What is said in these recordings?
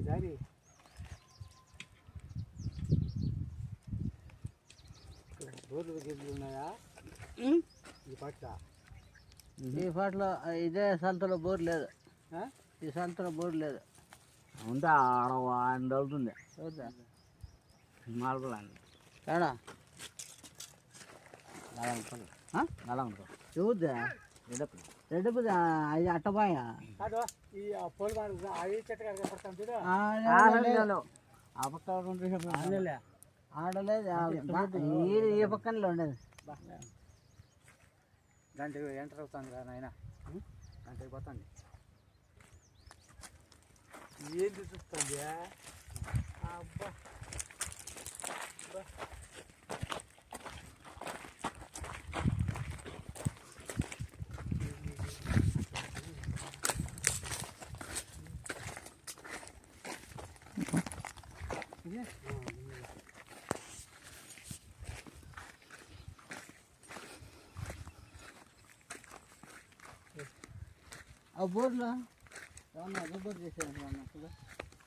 ఈ పాటలో ఇదే సంతలో బోర్ లేదు, ఈ సంతలో బోర్ లేదు. ఉంటే ఆడ అవుతుంది మాల్పలాండి ఏడా చూద్దా రెడ్డి అది అట్టబాయ ఆడలేదు ఈ పక్కనలో ఉండేది. దాంట్లో ఎంటర్ అవుతాను కదా నాయన, దాంట్లో పోతాండి. ఏంటి చూస్తుంది అబ్బా ఆ బోర్లో ఏమన్నా రిపోర్ట్ చేసేది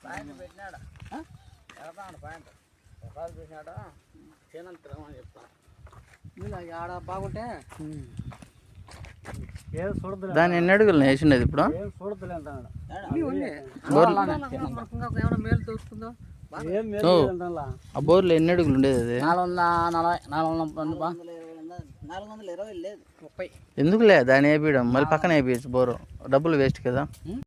పాయింట్ పెట్టినాడా వెళ్తాడు పాయింట్ ఒకసారి చూసినాడా తినంతరం అని చెప్తాను. ఆడ బాగుంటే ఏం చూడదు, దాన్ని ఎన్ని అడుగులు వేసినది ఇప్పుడు? ఏం చూడదులే అంటాడు. ఏమైనా మేలు తోచుకుందో. ఆ బోర్లో ఎన్ని అడుగులు ఉండేది అది? 420 లేదు 30. ఎందుకులే దాన్ని వేపించడం, మళ్ళీ పక్కన వేపించు బోరు, డబ్బులు వేస్ట్ కదా.